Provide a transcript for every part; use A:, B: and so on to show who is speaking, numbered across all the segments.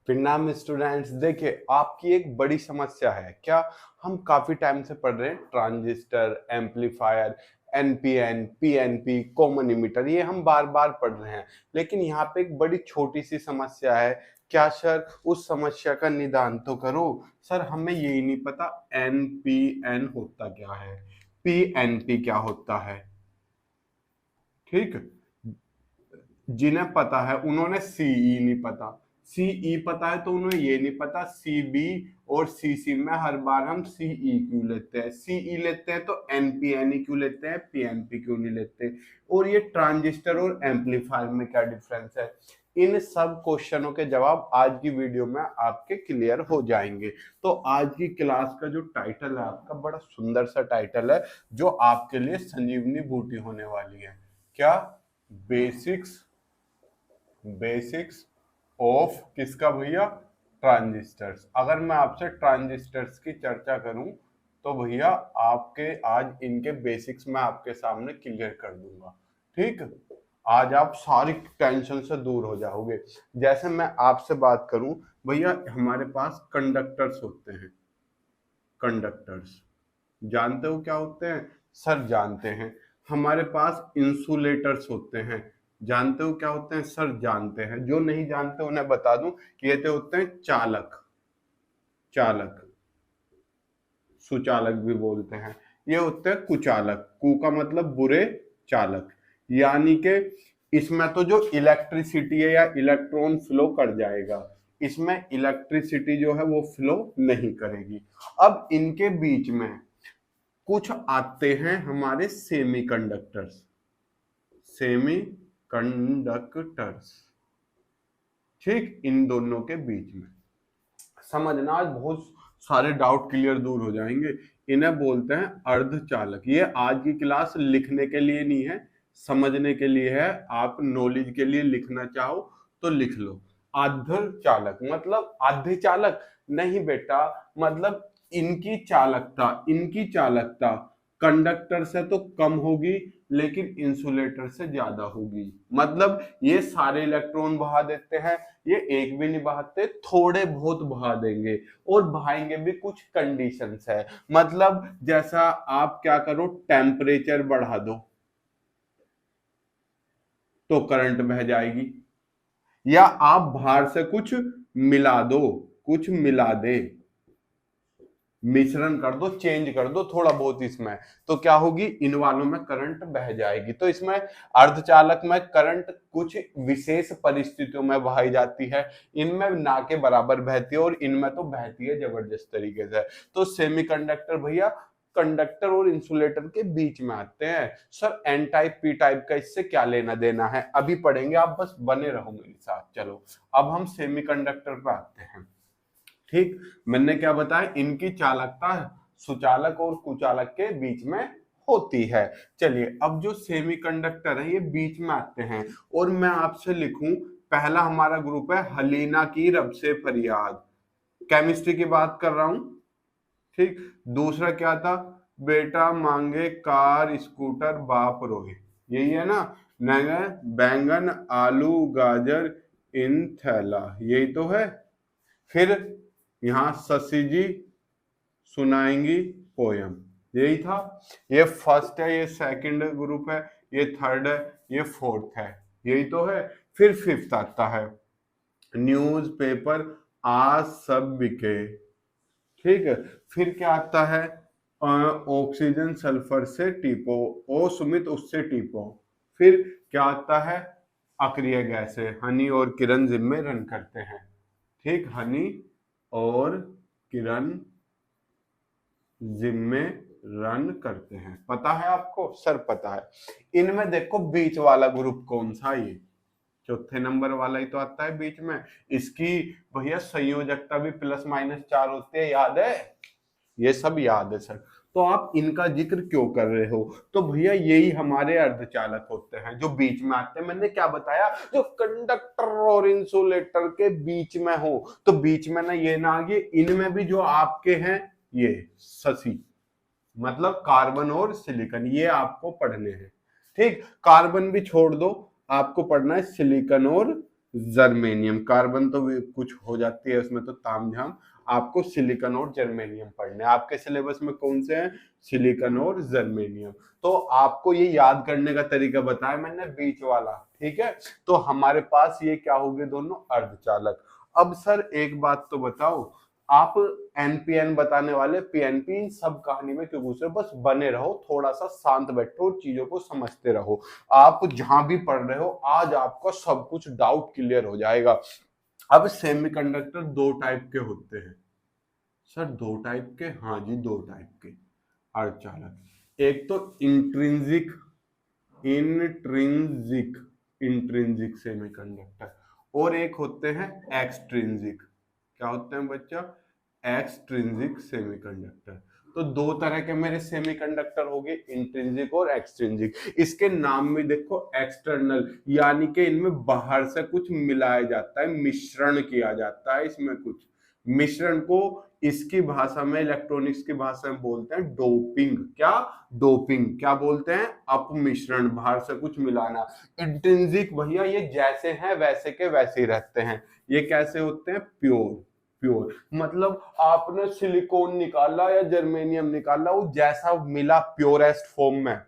A: परिणाम स्टूडेंट्स, देखिए आपकी एक बड़ी समस्या है क्या। हम काफी टाइम से पढ़ रहे हैं transistor, amplifier, NPN, PNP, common emitter, ये हम बार बार पढ़ रहे हैं। लेकिन यहाँ पे एक बड़ी छोटी सी समस्या है। क्या सर, उस समस्या का निदान तो करो। सर हमें यही नहीं पता एनपीएन होता क्या है, पीएनपी क्या होता है। ठीक, जिन्हें पता है उन्होंने सीई नहीं पता, सीई पता है तो उन्हें ये नहीं पता सीबी और सीसी में हर बार हम सीई क्यों लेते हैं, सीई लेते हैं तो एनपीएन ही क्यों लेते हैं, पीएनपी क्यों नहीं लेते। और ये ट्रांजिस्टर और एम्पलीफायर में क्या डिफरेंस है, इन सब क्वेश्चनों के जवाब आज की वीडियो में आपके क्लियर हो जाएंगे। तो आज की क्लास का जो टाइटल है आपका, बड़ा सुंदर सा टाइटल है जो आपके लिए संजीवनी बूटी होने वाली है। क्या, बेसिक्स, बेसिक्स ऑफ किसका भैया, ट्रांजिस्टर्स। अगर मैं आपसे ट्रांजिस्टर्स की चर्चा करूं तो भैया आपके आज इनके बेसिक्स मैं आपके सामने क्लियर कर दूंगा। ठीक, आज आप सारी टेंशन से दूर हो जाओगे। जैसे मैं आपसे बात करूं भैया, हमारे पास कंडक्टर्स होते हैं। कंडक्टर्स जानते हो क्या होते हैं सर? जानते हैं। हमारे पास इंसुलेटर्स होते हैं। जानते हो क्या होते हैं सर? जानते हैं। जो नहीं जानते उन्हें बता दूं कि ये तो होते हैं चालक। चालक, सुचालक भी बोलते हैं। ये होते हैं कुचालक। कु का मतलब बुरे, चालक यानी कि इसमें तो जो इलेक्ट्रिसिटी है या इलेक्ट्रॉन फ्लो कर जाएगा, इसमें इलेक्ट्रिसिटी जो है वो फ्लो नहीं करेगी। अब इनके बीच में कुछ आते हैं हमारे सेमी कंडक्टर्स। सेमी कंडक्टर्स, ठीक, इन दोनों के बीच में समझना, आज बहुत सारे डाउट क्लियर दूर हो जाएंगे। इन्हें बोलते हैं अर्धचालक। ये आज की क्लास लिखने के लिए नहीं है, समझने के लिए है। आप नॉलेज के लिए लिखना चाहो तो लिख लो। अर्धचालक मतलब आधे चालक नहीं बेटा, मतलब इनकी चालकता कंडक्टर से तो कम होगी लेकिन इंसुलेटर से ज्यादा होगी। मतलब ये सारे इलेक्ट्रॉन बहा देते हैं, ये एक भी नहीं बहाते, थोड़े बहुत बहा देंगे। और बहाएंगे भी कुछ कंडीशंस है। मतलब जैसा आप क्या करो, टेम्परेचर बढ़ा दो तो करंट बह जाएगी, या आप बाहर से कुछ मिला दो, कुछ मिला दे, मिश्रण कर दो, चेंज कर दो थोड़ा बहुत इसमें, तो क्या होगी, इन वालों में करंट बह जाएगी। तो इसमें अर्धचालक में करंट कुछ विशेष परिस्थितियों में बहाई जाती है, इनमें ना के बराबर बहती है और इनमें तो बहती है जबरदस्त तरीके से। तो सेमीकंडक्टर भैया कंडक्टर और इंसुलेटर के बीच में आते हैं। Sir n type p type का इससे क्या लेना देना है, अभी पढ़ेंगे, आप बस बने रहो मेरे साथ। चलो अब हम सेमीकंडक्टर पे आते हैं। ठीक, मैंने क्या बताया, इनकी चालकता सुचालक और कुचालक के बीच में होती है। चलिए अब जो सेमीकंडक्टर है ये बीच में आते हैं। और मैं आपसे लिखूं, पहला हमारा ग्रुप है हलीना की रब से फरियाद, केमिस्ट्री की बात कर रहा हूं। ठीक, दूसरा क्या था, बेटा मांगे कार स्कूटर बाप रोए, यही है ना। बैंगन आलू गाजर इन थैला, यही तो है। फिर यहाँ शशि जी सुनाएंगी पोयम, यही था। ये फर्स्ट है, ये सेकंड ग्रुप है, ये थर्ड है, ये फोर्थ है, यही तो है। फिर फिफ्थ आता है न्यूज पेपर आज सब बिके। ठीक है, फिर क्या आता है, ऑक्सीजन सल्फर से टीपो, ओ सुमित उससे टीपो। फिर क्या आता है, अक्रिय गैस है, हनी और किरण जिम्मे रन करते हैं। ठीक, हनी और किरण जिम्मे रन करते हैं, पता है आपको सर? पता है। इनमें देखो बीच वाला ग्रुप कौन सा, ये चौथे नंबर वाला ही तो आता है बीच में। इसकी भैया संयोजकता भी ±4 होती है, याद है? ये सब याद है सर। तो आप इनका जिक्र क्यों कर रहे हो? तो भैया यही हमारे अर्धचालक होते हैं जो बीच में आते हैं। मैंने क्या बताया, जो कंडक्टर और इंसुलेटर के बीच में हो। तो बीच में ना ये ना आगे, इनमें भी जो आपके हैं ये शशि, मतलब कार्बन और सिलिकॉन, ये आपको पढ़ने हैं। ठीक, कार्बन भी छोड़ दो, आपको पढ़ना है सिलिकॉन और जर्मेनियम। कार्बन तो कुछ हो जाती है उसमें तो तामझाम, आपको सिलिकॉन और जर्मेनियम पढ़ने। आपके सिलेबस में कौन से हैं? सिलिकॉन और जर्मेनियम। तो आपको ये याद करने का तरीका बताया मैंने, बीच वाला, ठीक है। तो हमारे पास ये क्या हो गए? दोनों अर्धचालक। अब सर एक बात तो बताओ, आप एनपीएन बताने वाले, पीएनपी, इन सब कहानी में क्यों घुस रहे हो? बस बने रहो, थोड़ा सा शांत बैठो और चीजों को समझते रहो। आप जहां भी पढ़ रहे हो आज आपका सब कुछ डाउट क्लियर हो जाएगा। अब सेमीकंडक्टर दो टाइप के होते हैं सर। दो टाइप के? हाँ जी, दो टाइप के अर्धचालक। एक तो इंट्रिंसिक, इंट्रिंसिक इंट्रिंसिक सेमीकंडक्टर, और एक होते हैं एक्सट्रिंसिक। क्या होते हैं बच्चा? Extrinsic semiconductor. तो दो तरह के मेरे सेमीकंडक्टर हो गए, इंट्रिंसिक और एक्सट्रिंसिक। इसके नाम में देखो, एक्सटर्नल, यानी कि इनमें बाहर से कुछ मिलाया जाता है, मिश्रण किया जाता है इसमें कुछ। मिश्रण को इसकी भाषा में, इलेक्ट्रॉनिक्स की भाषा में बोलते हैं डोपिंग। क्या? डोपिंग। क्या बोलते हैं? अपमिश्रण, बाहर से कुछ मिलाना। इंट्रिंसिक भैया ये जैसे हैं वैसे के वैसे ही रहते हैं। ये कैसे होते हैं? प्योर। प्योर मतलब आपने सिलिकॉन निकाला या जर्मेनियम निकाला, वो जैसा मिला प्योरेस्ट फॉर्म में,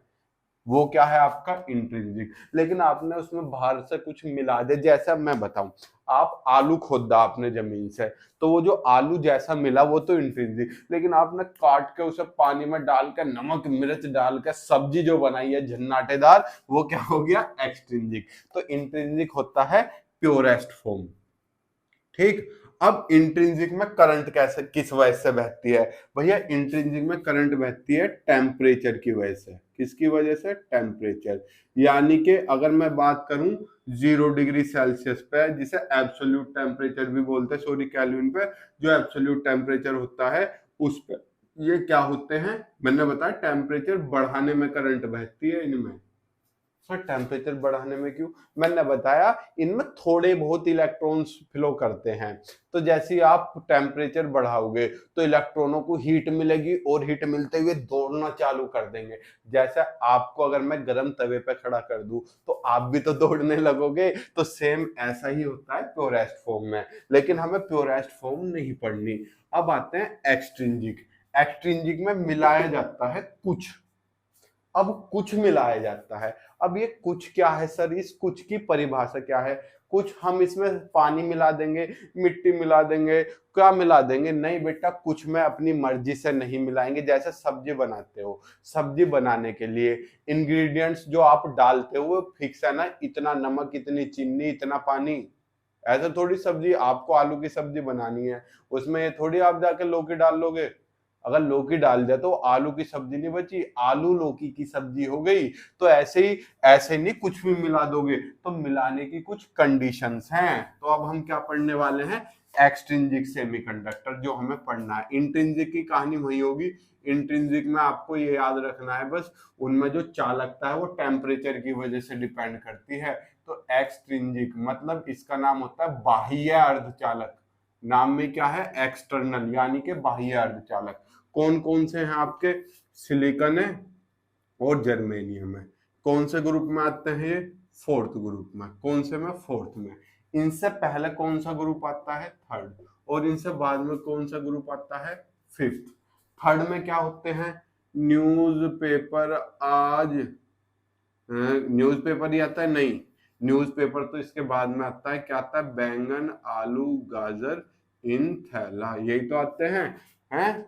A: वो क्या है आपका? इंट्रिंसिक। लेकिन आपने उसमें बाहर से कुछ मिला दे, जैसा मैं बताऊं, आप आलू खोदा आपने जमीन से, तो वो जो आलू जैसा मिला वो तो इंट्रिंसिक। लेकिन आपने काट के उसे पानी में डाल के, नमक मिर्च डाल के सब्जी जो बनाई है झन्नाटेदार, वो क्या हो गया? एक्सट्रिंसिक। तो इंट्रिंसिक होता है प्योरेस्ट फॉर्म, ठीक। अब इंट्रिंसिक में करंट कैसे, किस वजह से बहती है? भैया इंट्रिंसिक में करंट बहती है टेम्परेचर की वजह से। किसकी वजह से? टेम्परेचर। यानी कि अगर मैं बात करूं 0 डिग्री सेल्सियस पे, जिसे एब्सोल्यूट टेम्परेचर भी बोलते हैं, सॉरी केल्विन पे, जो एब्सोल्यूट टेम्परेचर होता है उस पे ये क्या होते हैं? मैंने बताया टेम्परेचर बढ़ाने में करंट बहती है इनमें। सर टेम्परेचर बढ़ाने में क्यों? मैंने बताया इनमें थोड़े बहुत इलेक्ट्रॉन्स फ्लो करते हैं। तो जैसे ही आप टेम्परेचर बढ़ाओगे तो इलेक्ट्रॉनों को हीट मिलेगी, और हीट मिलते हुए दौड़ना चालू कर देंगे। जैसे आपको अगर मैं गर्म तवे पे खड़ा कर दूं तो आप भी तो दौड़ने लगोगे। तो सेम ऐसा ही होता है प्योरेस्ट फॉर्म में, लेकिन हमें प्योरेस्ट फॉर्म नहीं पढ़नी। अब आते हैं एक्सट्रिंसिक। एक्सट्रिंसिक में मिलाया जाता है कुछ। अब कुछ मिलाया जाता है। अब ये कुछ क्या है सर? इस कुछ की परिभाषा क्या है? कुछ हम इसमें पानी मिला देंगे, मिट्टी मिला देंगे, क्या मिला देंगे? नहीं बेटा, कुछ में अपनी मर्जी से नहीं मिलाएंगे। जैसे सब्जी बनाते हो, सब्जी बनाने के लिए इंग्रेडिएंट्स जो आप डालते हो वो फिक्स है ना, इतना नमक, इतनी चीनी, इतना पानी। ऐसा थोड़ी सब्जी, आपको आलू की सब्जी बनानी है, उसमें ये थोड़ी आप जाके लौकी डाल लोगे। अगर लौकी डाल दिया तो आलू की सब्जी नहीं बची, आलू लौकी की सब्जी हो गई। तो ऐसे ही, ऐसे नहीं कुछ भी मिला दोगे, तो मिलाने की कुछ कंडीशंस हैं। तो अब हम क्या पढ़ने वाले हैं? एक्सट्रिंसिक सेमीकंडक्टर, जो हमें पढ़ना है। इंट्रिंसिक की कहानी वही होगी। इंट्रिंसिक में आपको ये याद रखना है बस, उनमें जो चालकता है वो टेम्परेचर की वजह से डिपेंड करती है। तो एक्सट्रिंसिक मतलब इसका नाम होता है बाह्य अर्धचालक। नाम में क्या है? एक्सटर्नल, यानी कि बाह्य अर्धचालक। कौन कौन से हैं आपके? सिलिकॉन है और जर्मेनियम है। कौन से ग्रुप में आते हैं ये? फोर्थ ग्रुप में। कौन से में? फोर्थ में। इनसे पहले कौन सा ग्रुप आता है? थर्ड। और इनसे बाद में कौन सा ग्रुप आता है? फिफ्थ। थर्ड में क्या होते हैं? न्यूज़पेपर। आज न्यूज़पेपर ही आता है? नहीं, न्यूज़पेपर तो इसके बाद में आता है। क्या आता है? बैंगन, आलू, गाजर इन थैला, यही तो आते हैं।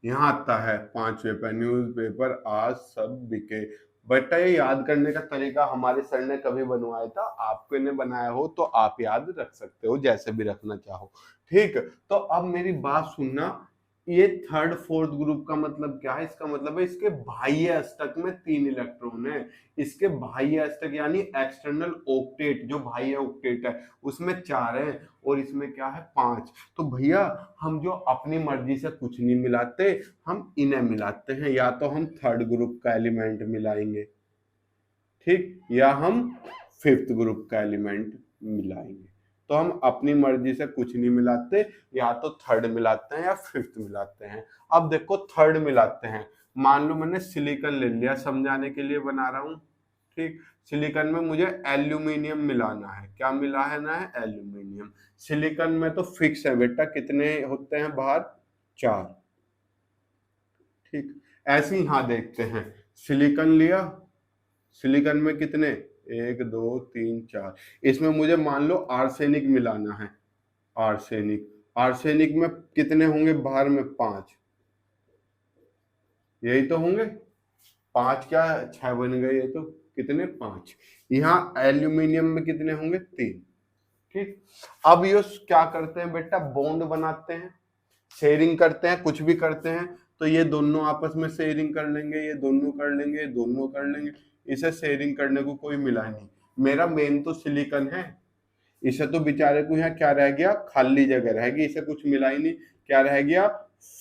A: यहाँ आता है पांचवे पे, न्यूज़पेपर आज सब बिके। बेटा ये याद करने का तरीका हमारे सर ने कभी बनवाया था, आपको ने बनाया हो तो आप याद रख सकते हो, जैसे भी रखना चाहो, ठीक। तो अब मेरी बात सुनना, ये थर्ड फोर्थ ग्रुप का मतलब क्या है? इसका मतलब है इसके बाह्य अष्टक में 3 इलेक्ट्रॉन है। इसके बाह्य अष्टक यानी एक्सटर्नल ऑक्टेट, जो बाह्य ऑक्टेट है उसमें 4 है, और इसमें क्या है? 5। तो भैया हम जो अपनी मर्जी से कुछ नहीं मिलाते, हम इन्हें मिलाते हैं। या तो हम थर्ड ग्रुप का एलिमेंट मिलाएंगे, ठीक, या हम फिफ्थ ग्रुप का एलिमेंट मिलाएंगे। तो हम अपनी मर्जी से कुछ नहीं मिलाते, या तो थर्ड मिलाते हैं या फिफ्थ मिलाते हैं। अब देखो थर्ड मिलाते हैं, मान लो मैंने सिलिकॉन ले लिया, समझाने के लिए बना रहा हूं, ठीक, सिलिकॉन में मुझे एल्यूमिनियम मिलाना है, क्या मिलाना है, एल्यूमिनियम। सिलिकॉन में तो फिक्स है बेटा, कितने होते हैं बाहर, 4। ठीक, ऐसे ही यहां देखते हैं, सिलिकॉन लिया, सिलिकॉन में कितने, 1 2 3 4, इसमें मुझे मान लो आर्सेनिक मिलाना है, आर्सेनिक, आर्सेनिक में कितने होंगे बाहर में, 5, यही तो होंगे, 5 क्या 6 बन गए, ये तो कितने, 5। यहाँ एल्यूमिनियम में कितने होंगे, 3। ठीक, अब ये क्या करते हैं बेटा, बॉन्ड बनाते हैं, शेयरिंग करते हैं, कुछ भी करते हैं तो ये दोनों आपस में शेयरिंग कर लेंगे, ये दोनों कर लेंगे, ये दोनों कर लेंगे, इसे शेयरिंग करने को कोई मिला नहीं। मेरा मेन तो सिलिकॉन है, इसे तो बेचारे को यहाँ क्या रह गया, खाली जगह रह गई, इसे कुछ मिला ही नहीं, क्या रह गया,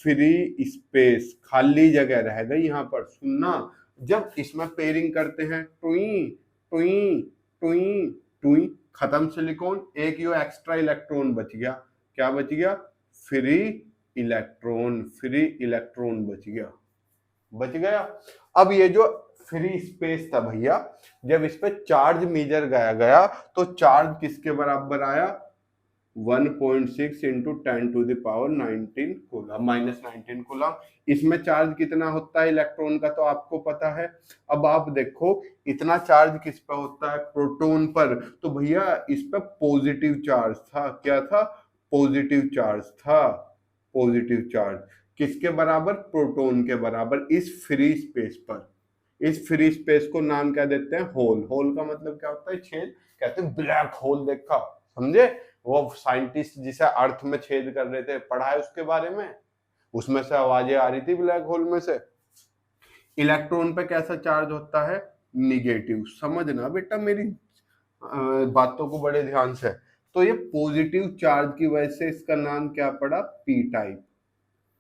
A: फ्री स्पेस, खाली जगह रह गई यहाँ पर। सुनना, जब इसमें पेयरिंग करते हैं, टुई टुई टुई टुई, खत्म सिलिकॉन, एक यो एक्स्ट्रा इलेक्ट्रॉन बच गया, क्या बच गया, फ्री इलेक्ट्रॉन, फ्री इलेक्ट्रॉन बच गया, बच गया। अब ये जो फ्री स्पेस था भैया, जब इस पे चार्ज मेजर गया गया तो चार्ज किसके बराबर आया, 1.6 इंटू 10⁻19 कूलम, -19 कूलम। इसमें चार्ज कितना होता है इलेक्ट्रॉन का, तो आपको पता है। अब आप देखो इतना चार्ज किस पे होता है, प्रोटॉन पर, तो भैया इस पे पॉजिटिव चार्ज था, क्या था, पॉजिटिव चार्ज था, पॉजिटिव चार्ज किसके बराबर, प्रोटॉन के बराबर, इस फ्री स्पेस पर। इस फ्री स्पेस को नाम क्या देते हैं, होल। होल का मतलब क्या होता है, छेद, कहते हैं ब्लैक होल, देखा, समझे, वो साइंटिस्ट जिसे अर्थ में छेद कर रहे थे, पढ़ा है उसके बारे में, उसमें से आवाजें आ रही थी ब्लैक होल में से। इलेक्ट्रॉन पे कैसा चार्ज होता है, निगेटिव। समझना बेटा मेरी बातों को बड़े ध्यान से। तो ये पॉजिटिव चार्ज की वजह से इसका नाम क्या पड़ा, पी टाइप,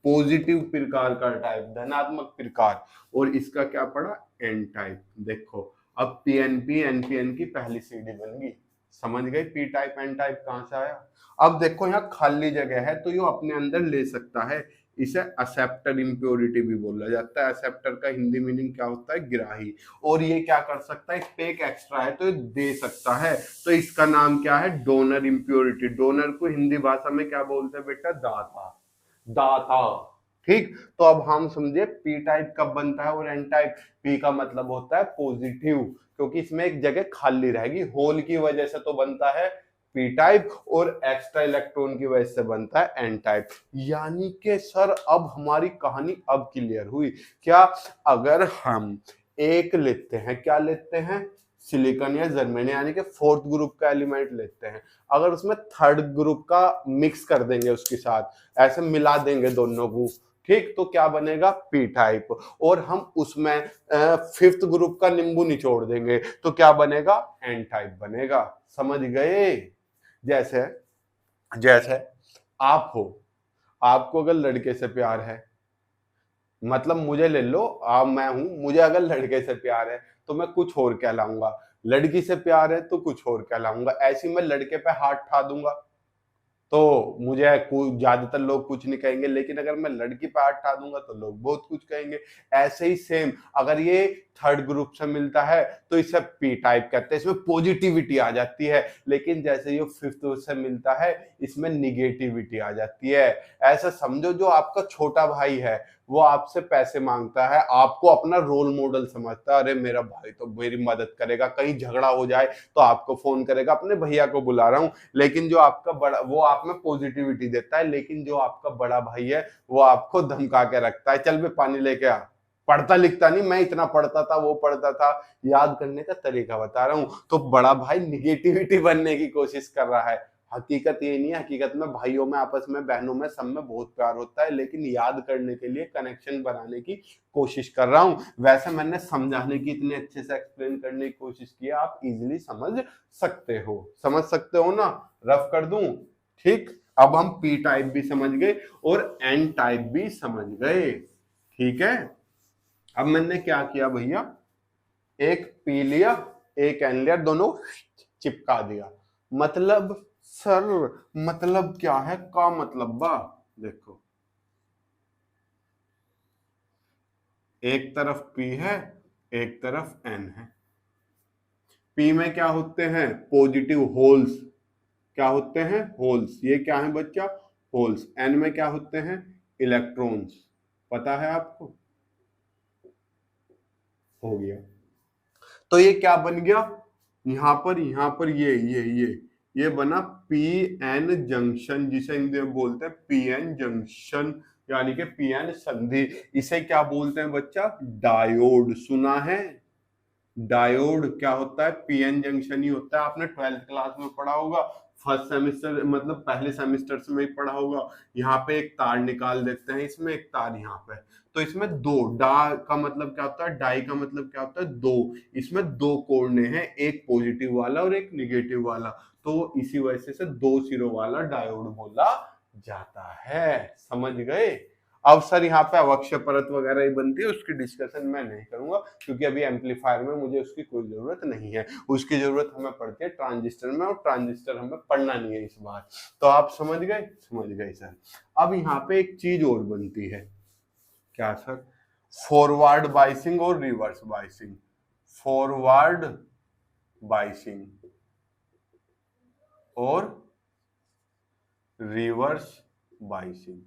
A: पॉजिटिव प्रकार का टाइप, धनात्मक प्रकार, और इसका क्या पड़ा, एन टाइप। देखो अब पीएनपी एनपीएन की पहली सीढ़ी बन गई, समझ गए, पी टाइप एन टाइप कहां से आया। अब देखो यहाँ खाली जगह है तो ये अपने अंदर ले सकता है, इसे एक्सेप्टर इम्प्योरिटी भी बोला जाता है। एक्सेप्टर का हिंदी मीनिंग क्या होता है, ग्राही। और ये क्या कर सकता है, इस पे एक एक्स्ट्रा है तो ये दे सकता है, तो इसका नाम क्या है, डोनर इम्प्योरिटी। डोनर को हिंदी भाषा में क्या बोलते हैं बेटा, दाता, दाता। ठीक, तो अब हम समझे पी टाइप कब बनता है और एन टाइप। पी का मतलब होता है पॉजिटिव, क्योंकि इसमें एक जगह खाली रहेगी, होल की वजह से तो बनता है पी टाइप, और एक्स्ट्रा इलेक्ट्रॉन की वजह से बनता है एन टाइप। यानी कि सर अब हमारी कहानी अब क्लियर हुई क्या, अगर हम एक लेते हैं, क्या लेते हैं, सिलिकॉन या जर्मेनियम, यानी कि फोर्थ ग्रुप का एलिमेंट लेते हैं, अगर उसमें थर्ड ग्रुप का मिक्स कर देंगे उसके साथ, ऐसे मिला देंगे दोनों को, ठीक, तो क्या बनेगा, पी टाइप। और हम उसमें फिफ्थ ग्रुप का नींबू निचोड़ देंगे तो क्या बनेगा, एन टाइप बनेगा। समझ गए। जैसे जैसे आप हो, आपको अगर लड़के से प्यार है, मतलब मुझे ले लो, आप, मैं हूं, मुझे अगर लड़के से प्यार है तो मैं कुछ और कहलाऊंगा, लड़की से प्यार है तो कुछ और कहलाऊंगा। ऐसी मैं लड़के पे हाथ ठा दूंगा तो मुझे ज्यादातर लोग कुछ नहीं कहेंगे, लेकिन अगर मैं लड़की पे हाथ उठा दूंगा तो लोग बहुत कुछ कहेंगे। ऐसे ही सेम, अगर ये थर्ड ग्रुप से मिलता है तो इसे पी टाइप कहते हैं, इसमें पॉजिटिविटी आ जाती है, लेकिन जैसे ये फिफ्थ से मिलता है इसमें निगेटिविटी आ जाती है। ऐसा समझो जो आपका छोटा भाई है वो आपसे पैसे मांगता है, आपको अपना रोल मॉडल समझता है, अरे मेरा भाई तो मेरी मदद करेगा, कहीं झगड़ा हो जाए तो आपको फोन करेगा, अपने भैया को बुला रहा हूं। लेकिन जो आपका बड़ा, वो आप में पॉजिटिविटी देता है, लेकिन जो आपका बड़ा भाई है वो आपको धमका के रखता है, चल बे पानी लेके आ, पढ़ता लिखता नहीं, मैं इतना पढ़ता था, वो पढ़ता था, याद करने का तरीका बता रहा हूं। तो बड़ा भाई निगेटिविटी बनने की कोशिश कर रहा है। हकीकत ये नहीं है, हकीकत में भाइयों में, आपस में, बहनों में, सब में बहुत प्यार होता है, लेकिन याद करने के लिए कनेक्शन बनाने की कोशिश कर रहा हूं। वैसे मैंने समझाने की, इतने अच्छे से एक्सप्लेन करने की कोशिश की, आप इजीली समझ सकते हो, समझ सकते हो ना, रफ कर दूं। ठीक, अब हम पी टाइप भी समझ गए और एन टाइप भी समझ गए, ठीक है। अब मैंने क्या किया भैया, एक पी लिया, एक एन लिया, दोनों चिपका दिया। मतलब सर, मतलब क्या है, का मतलब बा, देखो एक तरफ पी है, एक तरफ एन है, पी में क्या होते हैं, पॉजिटिव होल्स, क्या होते हैं, होल्स, ये क्या है बच्चा, होल्स। एन में क्या होते हैं, इलेक्ट्रॉन्स, पता है आपको, हो गया। तो ये क्या बन गया, यहां पर ये बना पी एन जंक्शन, जिसे हिंदी में बोलते हैं पी एन जंक्शन, यानी कि पी एन संधि। इसे क्या बोलते हैं बच्चा, डायोड, सुना है, डायोड क्या होता है, पीएन जंक्शन ही होता है। आपने 12th क्लास में पढ़ा होगा, फर्स्ट सेमेस्टर मतलब पहले सेमेस्टर से में ही पढ़ा होगा। यहाँ पे एक तार निकाल देते हैं, इसमें एक तार यहाँ पे, तो इसमें दो, डा का मतलब क्या होता है, डाई का मतलब क्या होता है, दो, इसमें दो कोने हैं, एक पॉजिटिव वाला और एक निगेटिव वाला, तो इसी वजह से दो सिरों वाला डायोड बोला जाता है, समझ गए। अब सर यहाँ पे अवक्ष परत वगैरह ही बनती है, उसकी डिस्कशन मैं नहीं करूंगा, क्योंकि अभी एम्पलीफायर में मुझे उसकी कोई जरूरत नहीं है। उसकी जरूरत हमें पड़ती है ट्रांजिस्टर में, और ट्रांजिस्टर हमें पढ़ना नहीं है इस बार। तो आप समझ गए, समझ गए सर। अब यहाँ पे एक चीज और बनती है, क्या सर, फॉरवर्ड बाइसिंग और रिवर्स बाइसिंग, फॉरवर्ड बाइसिंग और रिवर्स बाइसिंग।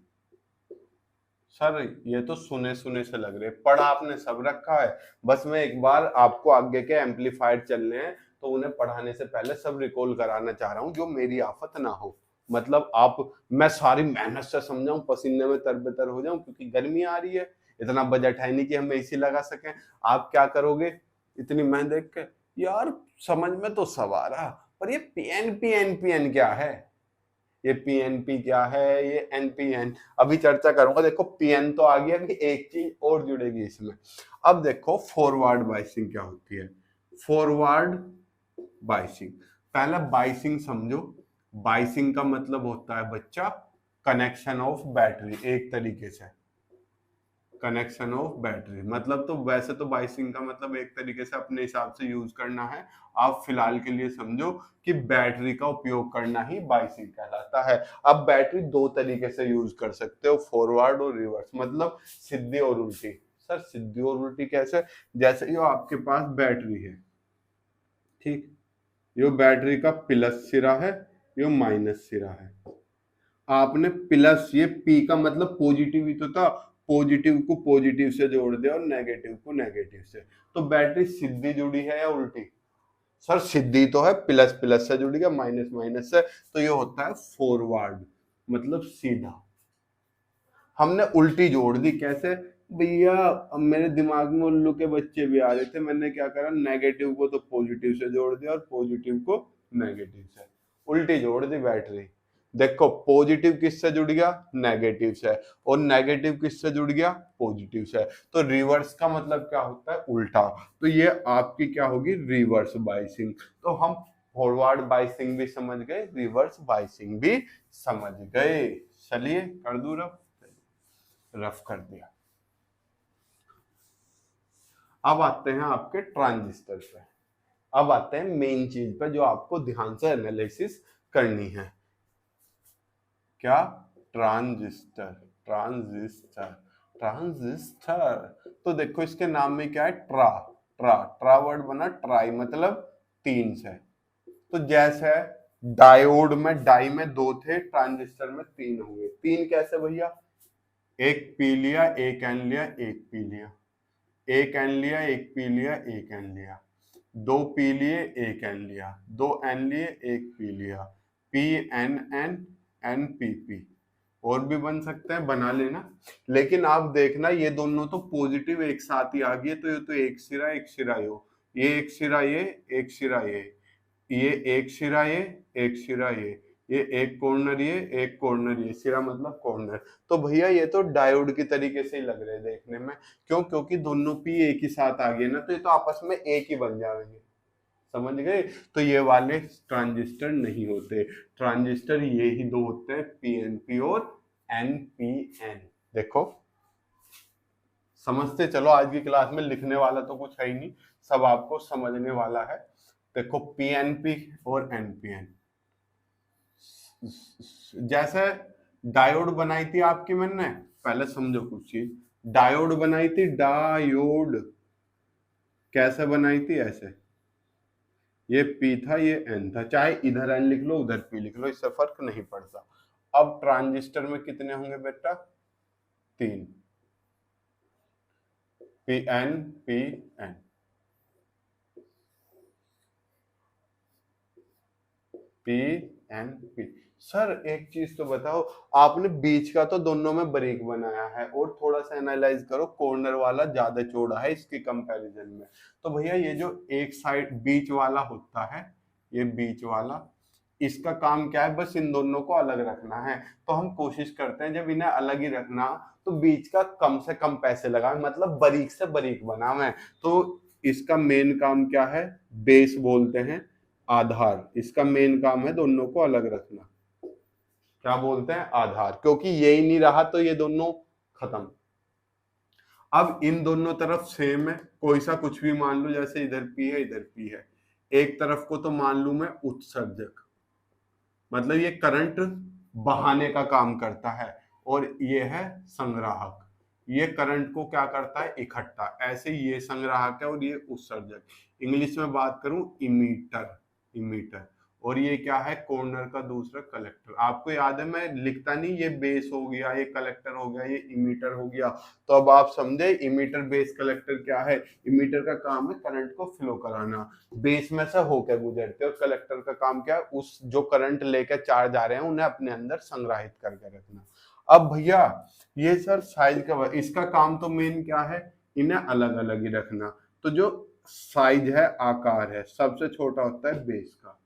A: सर ये तो सुने सुने से लग रहे, पढ़ा आपने सब रखा है, बस मैं एक बार आपको आगे के एम्पलीफायर चलने हैं तो उन्हें पढ़ाने से पहले सब रिकॉल कराना चाह रहा हूँ, जो मेरी आफत ना हो। मतलब आप, मैं सारी मेहनत से समझाऊं, पसीने में तरबतर हो जाऊं, क्योंकि गर्मी आ रही है, इतना बजट है नहीं कि हम एसी लगा सकें। आप क्या करोगे, इतनी मेहनत देख के, यार समझ में तो सब आ रहा, पर ये पीएनपी एनपीएन क्या है, ये पीएनपी क्या है, ये एनपीएन अभी चर्चा करूंगा। देखो पीएन तो आ गया, अभी एक चीज और जुड़ेगी इसमें। अब देखो फॉरवर्ड बाइसिंग क्या होती है, फॉरवर्ड बाइसिंग, पहला बाइसिंग समझो। बाइसिंग का मतलब होता है बच्चा कनेक्शन ऑफ बैटरी, एक तरीके से कनेक्शन ऑफ बैटरी, मतलब तो वैसे तो बाइसिंग का मतलब एक तरीके से अपने हिसाब से यूज करना है, आप फिलहाल के लिए समझो कि बैटरी का उपयोग करना ही बाइसिंग कहलाता है। अब बैटरी दो तरीके से यूज कर सकते हो, फॉरवर्ड और रिवर्स, मतलब सीधी और उल्टी। सर सीधी और उल्टी कैसे, जैसे ये आपके पास बैटरी है, ठीक, ये बैटरी का प्लस सिरा है, ये माइनस सिरा है, आपने प्लस, ये पी का मतलब पॉजिटिव ही तो था, पॉजिटिव को पॉजिटिव से जोड़ दिया और नेगेटिव को नेगेटिव से, तो बैटरी सीधी जुड़ी है या उल्टी, सर सीधी तो है, प्लस प्लस से जुड़ी है, माइनस माइनस से, तो ये होता है फॉरवर्ड, मतलब सीधा। हमने उल्टी जोड़ दी, कैसे भैया, अब मेरे दिमाग में उल्लू के बच्चे भी आ रहे थे, मैंने क्या करा, नेगेटिव को तो पॉजिटिव से जोड़ दिया और पॉजिटिव को नेगेटिव से, उल्टी जोड़ दी बैटरी। देखो पॉजिटिव किससे जुड़ गया, नेगेटिव से, और नेगेटिव किससे जुड़ गया, पॉजिटिव से, तो रिवर्स का मतलब क्या होता है, उल्टा, तो ये आपकी क्या होगी, रिवर्स बाइसिंग। तो हम फॉरवर्ड बाइसिंग भी समझ गए, रिवर्स बाइसिंग भी समझ गए। चलिए कर दूं रफ कर दिया। अब आते हैं आपके ट्रांजिस्टर पे, अब आते हैं मेन चीज पे जो आपको ध्यान से एनालिसिस करनी है, क्या, ट्रांजिस्टर, ट्रांजिस्टर, ट्रांजिस्टर। तो देखो इसके नाम में क्या है, ट्रा, ट्रा, ट्रा वर्ड बना, ट्राई मतलब तीन से, तो जैसे डायोड में, डाई में दो थे, ट्रांजिस्टर में तीन हुए, तीन कैसे भैया, एक पी लिया, एक एन लिया, एक पी लिया, एक एन लिया, एक पी लिया, एक एन लिया, दो पी लिए, एक एन लिया, दो एन लिए, एक पी लिया, p n n, n p p, और भी बन सकते हैं, बना लेना। लेकिन आप देखना ये दोनों तो पॉजिटिव एक साथ ही आ गए, तो ये तो एक सिरा एक सिरा ये एक सिरा ये, एक सिरा ये एक सिरा एक सिरा ये एक कॉर्नर ये, एक कॉर्नर ये, सिरा मतलब कॉर्नर। तो भैया ये तो डायोड की तरीके से ही लग रहे हैं देखने में, क्यों, क्योंकि दोनों पी एक ही साथ आ गए ना, तो ये तो आपस में एक ही बन जाएंगे, समझ गए। तो ये वाले ट्रांजिस्टर नहीं होते, ट्रांजिस्टर ये ही दो होते हैं, पीएनपी और एनपीएन। देखो समझते चलो, आज की क्लास में लिखने वाला तो कुछ है ही नहीं, सब आपको समझने वाला है। देखो पीएनपी और एनपीएन, जैसे डायोड बनाई थी आपकी मैंने, पहले समझो कुछ चीज, डायोड बनाई थी, डायोड कैसे बनाई थी, ऐसे, ये P था, ये N था, चाहे इधर N लिख लो उधर P लिख लो, इससे फर्क नहीं पड़ता। अब ट्रांजिस्टर में कितने होंगे बेटा? 3, PN PN। PNP। सर एक चीज तो बताओ, आपने बीच का तो दोनों में बारीक बनाया है, और थोड़ा सा एनालाइज करो, कॉर्नर वाला ज्यादा चौड़ा है इसके कंपैरिजन में। तो भैया ये जो एक साइड बीच वाला होता है, ये बीच वाला, इसका काम क्या है? बस इन दोनों को अलग रखना है। तो हम कोशिश करते हैं जब इन्हें अलग ही रखना, तो बीच का कम से कम पैसे लगाएं, मतलब बारीक से बारीक बनावें। तो इसका मेन काम क्या है? बेस बोलते हैं, आधार। इसका मेन काम है दोनों को अलग रखना। क्या बोलते हैं? आधार। क्योंकि ये ही नहीं रहा तो ये दोनों खत्म। अब इन दोनों तरफ सेम है, कोई सा कुछ भी मान लो, जैसे इधर पी है इधर पी है। एक तरफ को तो मान लू मैं उत्सर्जक, मतलब ये करंट बहाने का काम करता है, और ये है संग्राहक, ये करंट को क्या करता है? इकट्ठा। ऐसे ये संग्राहक है और ये उत्सर्जक। इंग्लिश में बात करूं, इमीटर, इमीटर। और ये क्या है? कॉर्नर का दूसरा कलेक्टर। आपको याद है मैं लिखता नहीं, ये बेस हो गया, ये कलेक्टर हो गया, ये इमीटर हो गया। तो अब आप समझे इमीटर बेस कलेक्टर क्या है? इमीटर का काम है करंट को फ्लो कराना, बेस में से होकर गुजरते, और कलेक्टर का काम क्या है? उस जो करंट लेकर चार्ज आ रहे हैं उन्हें अपने अंदर संग्रहित करके रखना। अब भैया ये सर साइज का, इसका काम तो मेन क्या है? इन्हें अलग अलग ही रखना। तो जो साइज है, आकार है, सबसे छोटा होता है बेस का,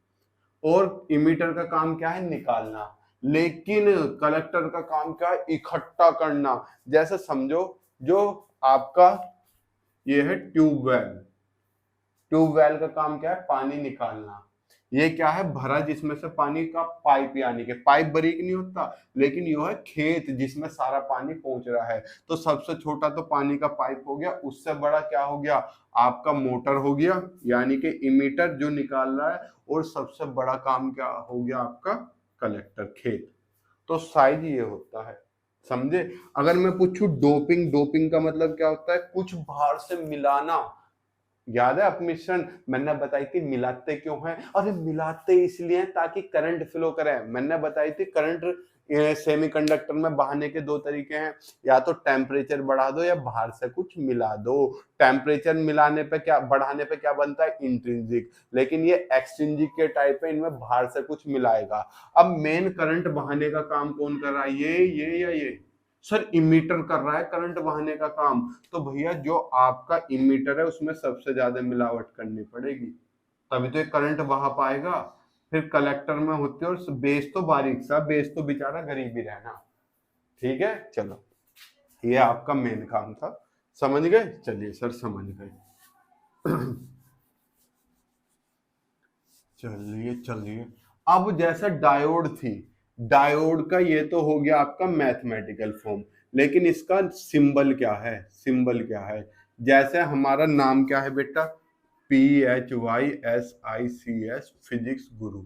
A: और इमीटर का काम क्या है? निकालना। लेकिन कलेक्टर का काम क्या है? इकट्ठा करना। जैसे समझो, जो आपका ये है ट्यूबवेल, ट्यूबवेल का काम क्या है? पानी निकालना। ये क्या है? भरा, जिसमें से पानी का पाइप, यानी कि पाइप बारीक नहीं होता, लेकिन यो है खेत जिसमें सारा पानी पहुंच रहा है। तो सबसे छोटा तो पानी का पाइप हो गया, उससे बड़ा क्या हो गया? आपका मोटर हो गया, यानी कि इमीटर जो निकाल रहा है, और सबसे बड़ा काम क्या हो गया? आपका कलेक्टर, खेत। तो साइज ये होता है, समझे? अगर मैं पूछूं डोपिंग, डोपिंग का मतलब क्या होता है? कुछ बाहर से मिलाना। याद है अपमिश्रण मैंने बताई थी, मिलाते क्यों हैं? अरे मिलाते इसलिए हैं ताकि करंट फ्लो करे। मैंने बताई थी करंट सेमीकंडक्टर में बहाने के दो तरीके हैं, या तो टेम्परेचर बढ़ा दो या बाहर से कुछ मिला दो। टेम्परेचर मिलाने पे क्या, बढ़ाने पे क्या बनता है? इंट्रिंसिक। लेकिन ये एक्सट्रिंसिक के टाइप है, इनमें बाहर से कुछ मिलाएगा। अब मेन करंट बहाने का काम कौन कर रहा है? ये या ये? सर इमीटर कर रहा है करंट बहाने का काम। तो भैया जो आपका इमीटर है उसमें सबसे ज्यादा मिलावट करनी पड़ेगी, तभी तो एक करंट बहा पाएगा। फिर कलेक्टर में होते और बेस तो बारीक सा, बेस तो बेचारा गरीब ही रहना। ठीक है, चलो ये आपका मेन काम था, समझ गए? चलिए सर समझ गए। चलिए चलिए, अब जैसा डायोड थी, डायोड का ये तो हो गया आपका मैथमेटिकल फॉर्म, लेकिन इसका सिंबल क्या है? सिंबल क्या है? जैसे हमारा नाम क्या है बेटा? PHYSICS, फिजिक्स गुरु,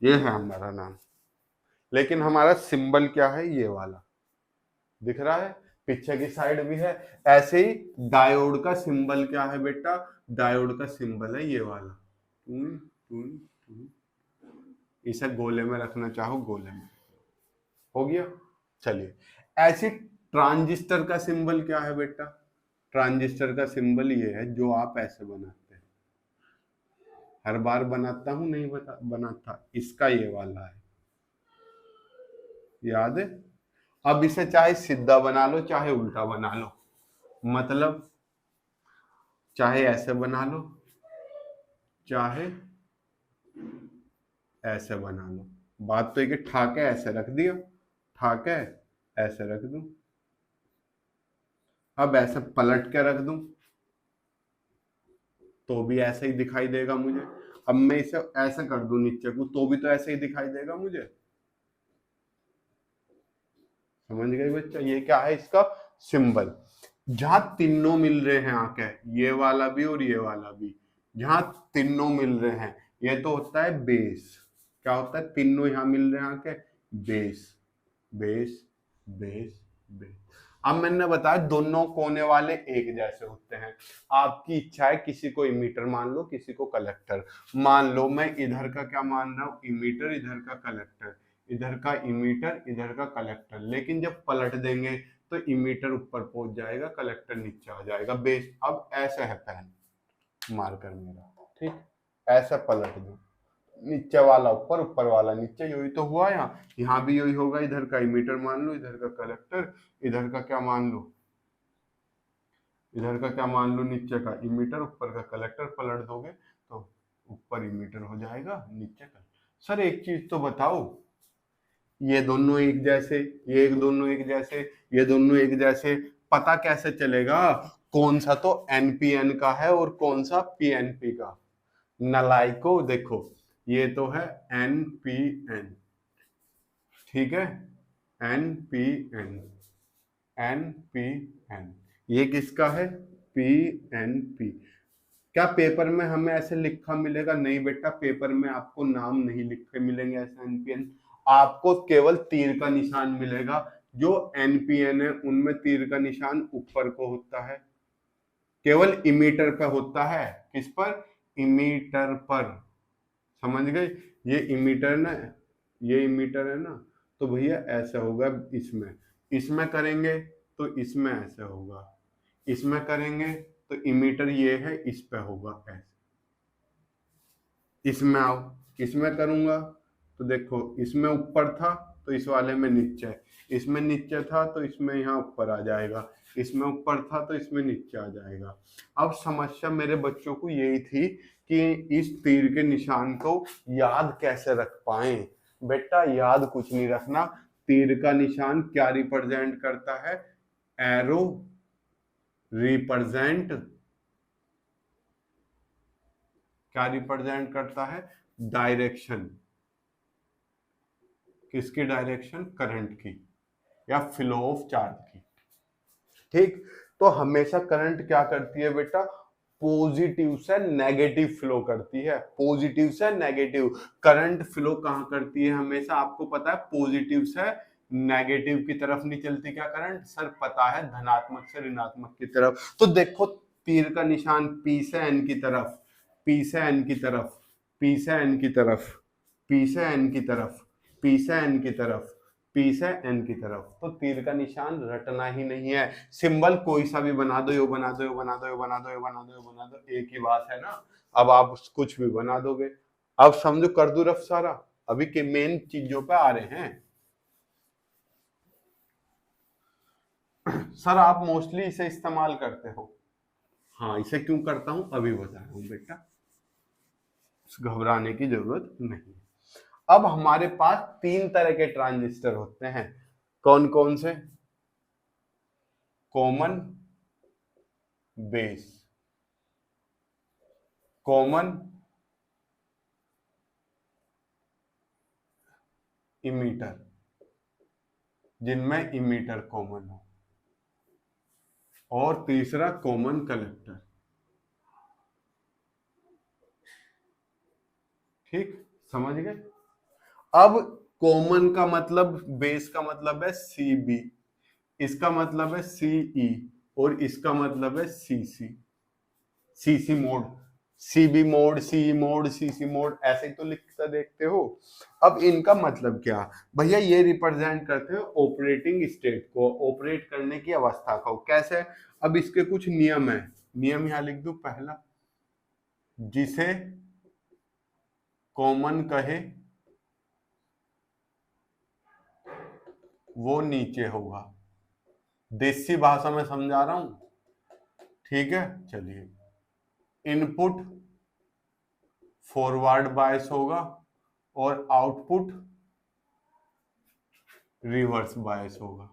A: ये है हमारा नाम। लेकिन हमारा सिंबल क्या है? ये वाला दिख रहा है, पीछे की साइड भी है। ऐसे ही डायोड का सिंबल क्या है बेटा? डायोड का सिंबल है ये वाला, टून टून टून। इसे गोले में रखना चाहो गोले में, हो गया। चलिए, ऐसे ट्रांजिस्टर का सिंबल क्या है बेटा? ट्रांजिस्टर का सिंबल ये है जो आप ऐसे बनाते हैं। हर बार बनाता हूं नहीं बनाता, इसका ये वाला है, याद है? अब इसे चाहे सीधा बना लो चाहे उल्टा बना लो, मतलब चाहे ऐसे बना लो चाहे ऐसे बना लो। बात तो ये कि ठाके ऐसे रख दिया, ठाके ऐसे रख दूं, अब ऐसे पलट के रख दूं तो भी ऐसे ही दिखाई देगा मुझे। अब मैं इसे ऐसे कर दूं नीचे को, तो भी तो ऐसे ही दिखाई देगा मुझे। समझ गए बच्चा? ये क्या है? इसका सिंबल। जहां तीनों मिल रहे हैं आके, ये वाला भी और ये वाला भी, जहां तीनों मिल रहे हैं, ये तो होता है बेस। क्या होता है? तीनों यहां मिल रहे हैं आके, बेस बेस बेस बेस। अब मैंने बताया दोनों कोने वाले एक जैसे होते हैं। आपकी इच्छा है, किसी को इमीटर मान लो, किसी को कलेक्टर मान लो। मैं इधर का क्या मान रहा हूँ, इमीटर, इधर का कलेक्टर, इधर का इमीटर, इधर का कलेक्टर। लेकिन जब पलट देंगे तो इमीटर ऊपर पहुंच जाएगा, कलेक्टर नीचे आ जाएगा। बेस अब ऐसा है पेन मार्कर मेरा, ठीक, ऐसा पलट दो, नीचे वाला ऊपर, ऊपर वाला नीचे, यही तो हुआ। यहाँ भी यही होगा। इधर का इमीटर मान लो, इधर का कलेक्टर, इधर का क्या मान लो, इधर का क्या मान लो, नीचे का इमीटर, ऊपर का कलेक्टर। पलट दोगे तो ऊपर इमीटर हो जाएगा, नीचे का। सर एक चीज तो बताओ, ये दोनों एक जैसे, ये दोनों एक जैसे, ये दोनों एक जैसे, पता कैसे चलेगा कौन सा तो एनपीएन का है और कौन सा पीएनपी का? नलाइको देखो, ये तो है एनपीएन, ठीक है, एनपीएन, एनपीएन। ये किसका है, पीएनपी। क्या पेपर में हमें ऐसे लिखा मिलेगा? नहीं बेटा, पेपर में आपको नाम नहीं लिखे मिलेंगे ऐसे एनपीएन। आपको केवल तीर का निशान मिलेगा। जो एनपीएन है उनमें तीर का निशान ऊपर को होता है, केवल इमीटर पर होता है। किस पर? इमीटर पर। समझ गए? ये इमीटर ना, ये इमीटर है ना, तो भैया ऐसा होगा। इसमें इसमें करेंगे तो इसमें ऐसा होगा, इसमें करेंगे तो इमीटर ये है, इस पे होगा ऐसे। इसमें आओ, इसमें करूंगा तो देखो, इसमें ऊपर था तो इस वाले में नीचे, इसमें नीचे था तो इसमें यहाँ ऊपर आ जाएगा, इसमें ऊपर था तो इसमें नीचे आ जाएगा। अब समस्या मेरे बच्चों को यही थी कि इस तीर के निशान को याद कैसे रख पाए। बेटा याद कुछ नहीं रखना। तीर का निशान क्या रिप्रेजेंट करता है? एरो रिप्रेजेंट, क्या रिप्रेजेंट करता है? डायरेक्शन। किसकी डायरेक्शन? करंट की या फ्लो ऑफ चार्ज की। ठीक, तो हमेशा करंट क्या करती है बेटा? पॉजिटिव से नेगेटिव फ्लो करती है, पॉजिटिव से नेगेटिव। करंट फ्लो कहां करती है हमेशा? आपको पता है, पॉजिटिव से नेगेटिव की तरफ नहीं चलती क्या करंट? सर पता है, धनात्मक से ऋणात्मक की तरफ। तो देखो तीर का निशान पी से एन की तरफ, पी से एन की तरफ, पी से एन की तरफ, पी से एन की तरफ, पी से एन की तरफ, पी से एन की तरफ। तो तीर का निशान रटना ही नहीं है, सिंबल कोई सा भी बना दो, यो बना दो, यो बना दो, यो बना दो, यो बना दो, यो बना दो, एक ही बात है ना। अब आप कुछ भी बना दोगे। अब समझो कर दो रफ सारा, अभी के मेन चीजों पे आ रहे हैं। सर आप मोस्टली इसे इस्तेमाल करते हो? हाँ, इसे क्यों करता हूं अभी बता रहा हूं बेटा, घबराने की जरूरत नहीं। अब हमारे पास तीन तरह के ट्रांजिस्टर होते हैं। कौन कौन से? कॉमन, बेस, कॉमन, इमीटर, जिनमें इमीटर कॉमन हो, और तीसरा कॉमन कलेक्टर। ठीक, समझ गए? अब कॉमन का मतलब, बेस का मतलब है सीबी, इसका मतलब है सीई, और इसका मतलब है CC, CC mode, CB mode, C mode, CC mode, ऐसे तो लिखता देखते हो। अब इनका मतलब क्या भैया? ये रिप्रेजेंट करते हैं ऑपरेटिंग स्टेट को, ऑपरेट करने की अवस्था को। कैसे? अब इसके कुछ नियम है, नियम यहां लिख दो। पहला, जिसे कॉमन कहे वो नीचे होगा। देसी भाषा में समझा रहा हूं, ठीक है? चलिए, इनपुट फॉरवर्ड बायस होगा और आउटपुट रिवर्स बायस होगा।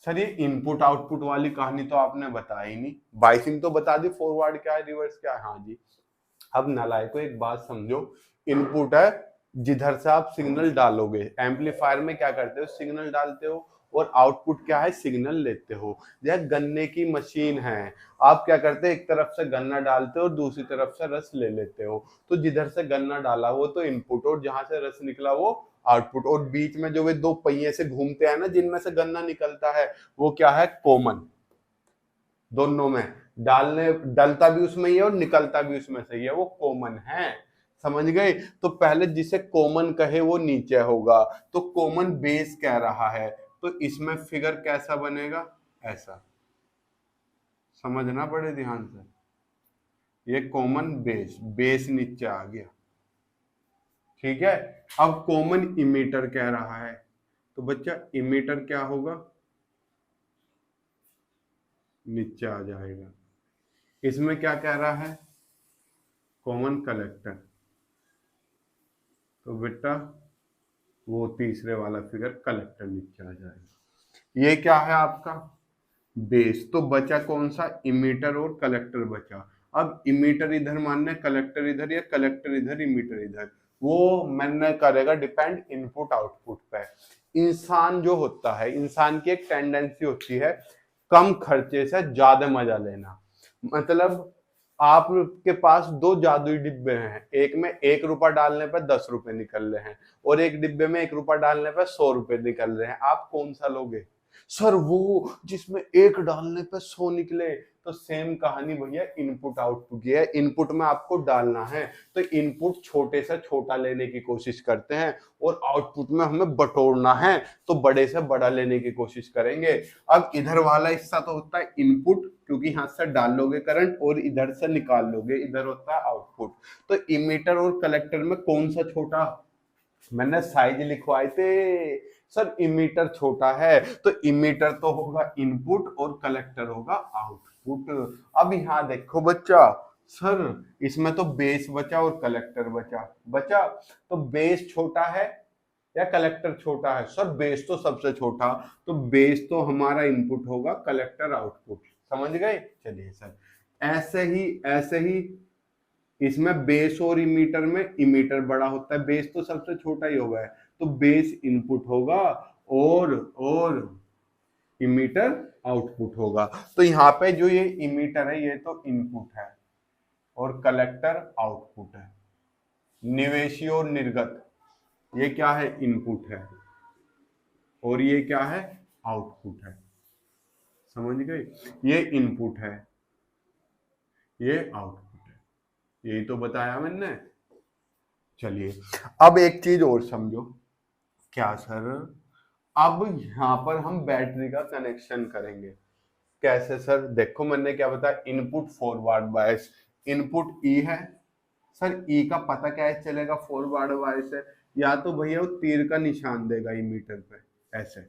A: सर ये इनपुट आउटपुट वाली कहानी तो आपने बताई नहीं, बायसिंग तो बता दी, फॉरवर्ड क्या है, रिवर्स क्या है। हाँ जी। अब नालायको एक बात समझो, इनपुट है जिधर से आप सिग्नल डालोगे। एम्पलीफायर में क्या करते हो? सिग्नल डालते हो और आउटपुट क्या है, सिग्नल लेते हो। जैसे गन्ने की मशीन है, आप क्या करते हैं, एक तरफ से गन्ना डालते हो और दूसरी तरफ से रस ले लेते हो। तो जिधर से गन्ना डाला वो तो इनपुट और जहां से रस निकला वो आउटपुट, और बीच में जो वे दो पहिए से घूमते हैं ना जिनमें से गन्ना निकलता है वो क्या है, कॉमन। दोनों में डालने डलता भी उसमें ही है और निकलता भी उसमें से ही है, वो कॉमन है। समझ गए? तो पहले जिसे कॉमन कहे वो नीचे होगा, तो कॉमन बेस कह रहा है, तो इसमें फिगर कैसा बनेगा, ऐसा। समझना बड़े ध्यान से, ये कॉमन बेस, बेस नीचे आ गया, ठीक है। अब कॉमन इमीटर कह रहा है, तो बच्चा इमीटर क्या होगा, नीचे आ जाएगा। इसमें क्या कह रहा है, कॉमन कलेक्टर, तो बेटा वो तीसरे वाला फिगर कलेक्टर नीचे आ जाएगा। ये क्या है आपका बेस, तो बचा कौन सा, इमीटर और कलेक्टर बचा। अब इमीटर इधर मानना है, कलेक्टर इधर, या कलेक्टर इधर इमीटर इधर, वो मैंने करेगा डिपेंड इनपुट आउटपुट पे। इंसान जो होता है, इंसान की एक टेंडेंसी होती है कम खर्चे से ज्यादा मजा लेना। मतलब आपके पास दो जादुई डिब्बे हैं, एक में 1 रुपया डालने पर 10 रुपए निकल रहे हैं और एक डिब्बे में 1 रुपया डालने पर 100 रुपए निकल रहे हैं, आप कौन सा लोगे? सर वो जिसमें 1 डालने पे 100 निकले। तो सेम कहानी भैया इनपुट आउटपुट की है, इनपुट में आपको डालना है तो इनपुट छोटे से छोटा लेने की कोशिश करते हैं और आउटपुट में हमें बटोरना है तो बड़े से बड़ा लेने की कोशिश करेंगे। अब इधर वाला हिस्सा तो होता है इनपुट, क्योंकि यहां से डाल लोगे करंट और इधर से निकाल लोगे, इधर होता है आउटपुट। तो इमीटर और कलेक्टर में कौन सा छोटा, मैंने साइज लिखवाए थे सर, इमीटर छोटा है तो इमीटर तो होगा इनपुट और कलेक्टर होगा आउटपुट। अब यहां देखो बच्चा, सर इसमें तो बेस बचा और कलेक्टर बचा बचा, तो बेस छोटा है या कलेक्टर छोटा है? सर बेस तो सबसे छोटा, तो बेस तो हमारा इनपुट होगा, कलेक्टर आउटपुट। समझ गए? चलिए सर, ऐसे ही इसमें बेस और इमीटर में इमीटर बड़ा होता है, बेस तो सबसे छोटा ही होगा, तो बेस इनपुट होगा और इमीटर आउटपुट होगा। तो यहाँ पे जो ये इमीटर है ये तो इनपुट है और कलेक्टर आउटपुट है। निवेशी और निर्गत ये क्या है, इनपुट है और ये क्या है, आउटपुट है। समझ गए? ये इनपुट है, ये आउटपुट है, यही तो बताया मैंने। चलिए अब एक चीज और समझो। क्या सर? अब यहां पर हम बैटरी का कनेक्शन करेंगे। कैसे सर? देखो मैंने क्या बताया, इनपुट फॉरवर्ड बायस, इनपुट ई है सर, ई का पता क्या चलेगा फॉरवर्ड बायस है, या तो भैया वो तीर का निशान देगा इमीटर पे, ऐसे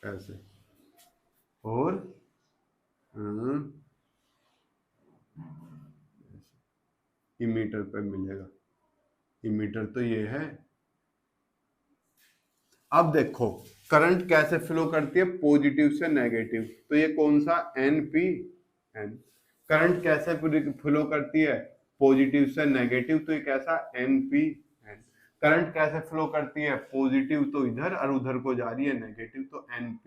A: ऐसे, और इमीटर पे मिलेगा, इमीटर तो ये है। अब देखो करंट कैसे फ्लो करती है, पॉजिटिव से नेगेटिव, तो ये कौन सा, एन। करंट कैसे फ्लो करती है, पॉजिटिव से नेगेटिव, तो ये कैसा, एन। करंट कैसे फ्लो करती है, पॉजिटिव तो इधर और उधर को जा रही है नेगेटिव, तो एन।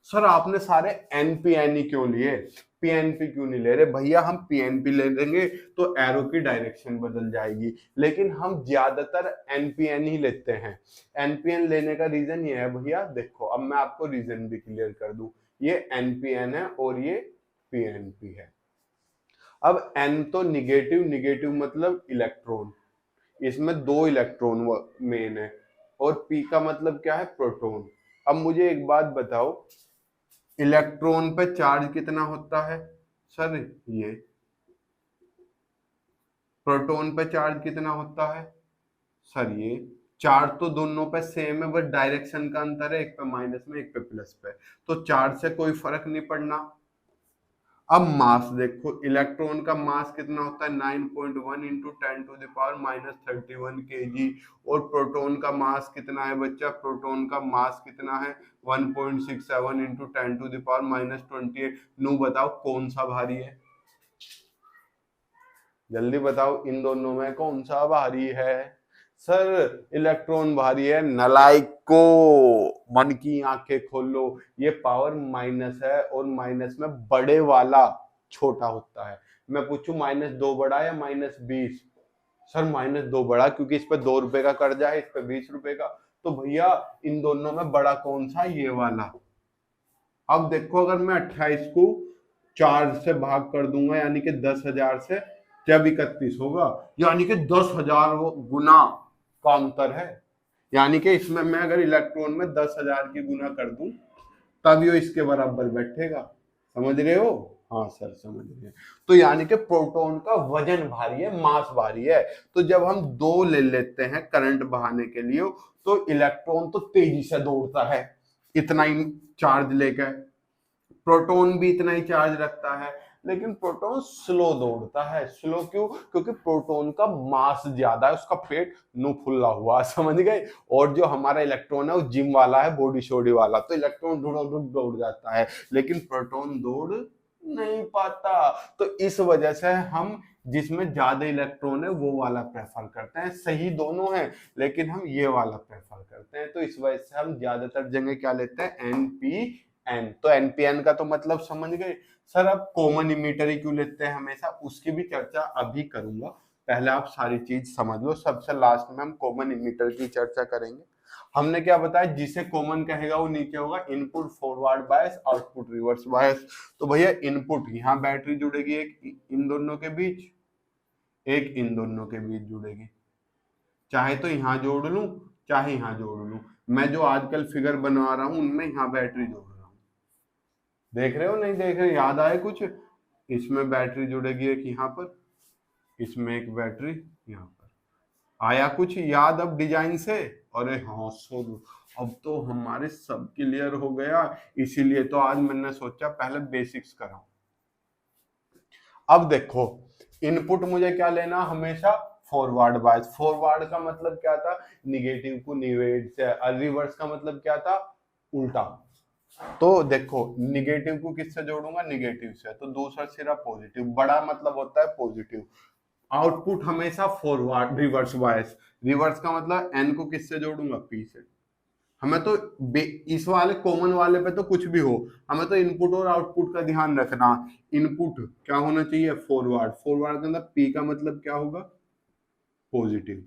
A: सर आपने सारे एनपीएन ही क्यों लिए, पीएनपी क्यों नहीं ले रहे? भैया हम पीएनपी ले लेंगे तो एरो की डायरेक्शन बदल जाएगी, लेकिन हम ज्यादातर एनपीएन ही लेते हैं। एनपीएन लेने का रीजन ये है भैया, देखो अब मैं आपको रीजन भी क्लियर कर दूं, ये एनपीएन है और ये पीएनपी है। अब एन तो निगेटिव, निगेटिव मतलब इलेक्ट्रॉन, इसमें 2 इलेक्ट्रॉन मेन है, और पी का मतलब क्या है, प्रोटॉन। अब मुझे एक बात बताओ, इलेक्ट्रॉन पे चार्ज कितना होता है सर, ये। प्रोटॉन पे चार्ज कितना होता है सर, ये। चार्ज तो दोनों पे सेम है, बस डायरेक्शन का अंतर है, एक पे माइनस में एक पे प्लस पे, तो चार्ज से कोई फर्क नहीं पड़ना। अब मास देखो, इलेक्ट्रॉन का मास कितना होता है, 9.1 इंटू 10⁻³ kg, और प्रोटॉन का मास कितना है बच्चा, प्रोटॉन का मास कितना है 1.67 इंटू 10⁻28। नू बताओ कौन सा भारी है, जल्दी बताओ इन दोनों में कौन सा भारी है? सर इलेक्ट्रॉन भारी है, नलायको, मन की आंखें खोल लो, ये पावर माइनस है और माइनस में बड़े वाला छोटा होता है। मैं पूछूं -2 बड़ा या -20? सर -2 बड़ा, क्योंकि इस पे 2 रुपए का कर्जा है, इस पे 20 रुपए का। तो भैया इन दोनों में बड़ा कौन सा? ये वाला। अब देखो अगर मैं 28 को 4 से भाग कर दूंगा यानी कि 10,000 से, जब 31 होगा, यानी कि 10,000 गुना का अंतर है। यानी कि इसमें मैं अगर इलेक्ट्रॉन में 10,000 की गुना कर दूं तब ये इसके बराबर बैठेगा। समझ रहे हो? हाँ सर समझ रहे हैं। तो यानी कि प्रोटॉन का वजन भारी है, मास भारी है। तो जब हम 2 ले लेते हैं करंट बहाने के लिए, तो इलेक्ट्रॉन तो तेजी से दौड़ता है इतना ही चार्ज लेकर, प्रोटॉन भी इतना ही चार्ज रखता है, लेकिन प्रोटॉन स्लो दौड़ता है। स्लो क्यों? क्योंकि प्रोटॉन का मास ज्यादा है, उसका पेट नु फुला हुआ, समझ गए। और जो हमारा इलेक्ट्रॉन है वो जिम वाला है, बॉडी शोडी वाला, तो इलेक्ट्रॉन दौड़ जाता है, लेकिन प्रोटॉन दौड़ नहीं पाता। तो इस वजह से हम जिसमें ज्यादा इलेक्ट्रॉन है वो वाला प्रेफर करते हैं। सही दोनों है, लेकिन हम ये वाला प्रेफर करते हैं। तो इस वजह से हम ज्यादातर जगह क्या लेते हैं? NPN। तो NPN का तो मतलब समझ गए। सर अब कॉमन इमीटर ही क्यों लेते हैं हमेशा, उसकी भी चर्चा अभी करूंगा। पहले आप सारी चीज समझ लो, सबसे लास्ट में हम कॉमन इमीटर की चर्चा करेंगे। हमने क्या बताया? जिसे कॉमन कहेगा वो नीचे होगा input forward bias, output reverse bias. तो भैया इनपुट, यहाँ बैटरी जुड़ेगी एक इन दोनों के बीच, एक इन दोनों के बीच जुड़ेगी। चाहे तो यहाँ जोड़ लूं, चाहे यहाँ जोड़ लूं। मैं जो आजकल फिगर बनवा रहा हूं उनमें यहाँ बैटरी जोड़ रहा हूं। देख रहे हो नहीं देख रहे? याद आए कुछ? इसमें बैटरी जुड़ेगी एक यहाँ पर, इसमें एक बैटरी यहाँ पर। आया कुछ याद अब डिजाइन से? अरे हाँ सर, अब तो हमारे सब क्लियर हो गया। इसीलिए तो आज मैंने सोचा पहले बेसिक्स कराऊं। अब देखो, इनपुट मुझे क्या लेना हमेशा? Forward bias. फॉरवर्ड का मतलब क्या था? निगेटिव को निगेटिव से, रिवर्स का मतलब क्या था? उल्टा। तो देखो निगेटिव को किससे जोड़ूंगा? निगेटिव से, तो दूसरा सिरा पॉजिटिव, बड़ा मतलब होता है पॉजिटिव। आउटपुट हमेशा फॉरवर्ड रिवर्स बायस। रिवर्स का मतलब एन को किससे जोड़ूंगा? पी से। हमें तो इस वाले कॉमन वाले पे तो कुछ भी हो, हमें तो इनपुट और आउटपुट का ध्यान रखना। इनपुट क्या होना चाहिए? फॉरवर्ड। फॉरवर्ड का मतलब पी का मतलब क्या होगा? पॉजिटिव।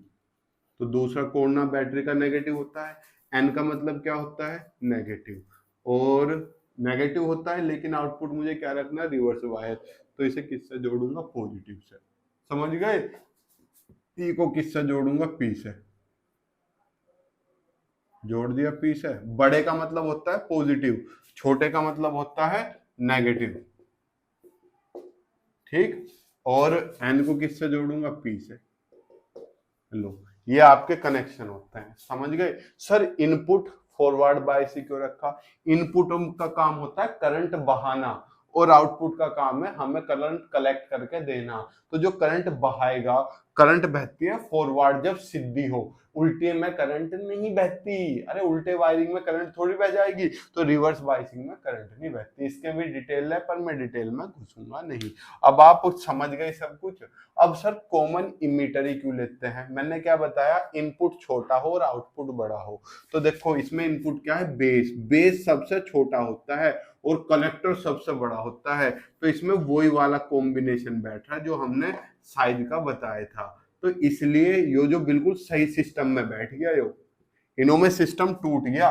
A: तो दूसरा कोरोना बैटरी का नेगेटिव होता है। एन का मतलब क्या होता है? नेगेटिव। और नेगेटिव होता है, लेकिन आउटपुट मुझे क्या रखना? Reverse wire. तो इसे किससे जोड़ूंगा? पॉजिटिव से। समझ गए? पी को किससे जोड़ूंगा? पी से। जोड़ दिया पी से। बड़े का मतलब होता है पॉजिटिव, छोटे का मतलब होता है नेगेटिव। ठीक। और एन को किससे जोड़ूंगा? पी से। लो, ये आपके कनेक्शन होते हैं। समझ गए? सर इनपुट फॉरवर्ड बायस क्यों रखा? इनपुट का काम होता है करंट बहाना, और आउटपुट का काम है हमें करंट कलेक्ट करके देना। तो जो करंट बहाएगा, करंट बहती है फॉरवर्ड जब सीधी हो, उल्टे में करंट नहीं बहती। अरे उल्टे वायरिंग में करंट थोड़ी बह जाएगी। तो रिवर्स बायसिंग में करंट नहीं बहती। इसके भी डिटेल है, पर मैं डिटेल में घुसूंगा नहीं। अब आप समझ गए सब कुछ। अब सर कॉमन इमीटर ही क्यों लेते हैं? मैंने क्या बताया? इनपुट छोटा हो और आउटपुट बड़ा हो। तो देखो इसमें इनपुट क्या है? बेस। बेस सबसे छोटा होता है और कलेक्टर सबसे बड़ा होता है। तो इसमें वही वाला कॉम्बिनेशन बैठ रहा है जो हमने साइज का बताया था। तो इसलिए ये जो बिल्कुल सही सिस्टम में बैठ गया, यो इनों में सिस्टम टूट गया।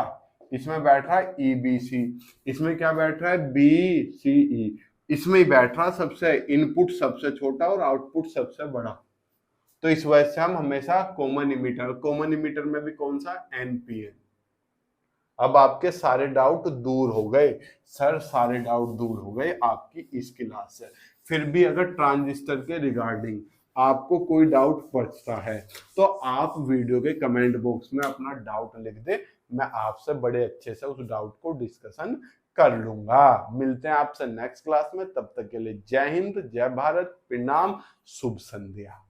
A: इसमें बैठ रहा है EBC, इसमें क्या बैठ रहा है? BCE। इसमें ही बैठ रहा सबसे इनपुट सबसे छोटा और आउटपुट सबसे बड़ा। तो इस वजह से हम हमेशा कॉमन इमीटर में भी कौन सा? NPN। अब आपके सारे डाउट दूर हो गए। सर सारे डाउट दूर हो गए आपकी इस क्लास से। फिर भी अगर ट्रांजिस्टर के रिगार्डिंग आपको कोई डाउट बचता है तो आप वीडियो के कमेंट बॉक्स में अपना डाउट लिख दे। मैं आपसे बड़े अच्छे से उस डाउट को डिस्कशन कर लूंगा। मिलते हैं आपसे नेक्स्ट क्लास में। तब तक के लिए जय हिंद, जय भारत, प्रणाम, शुभ संध्या।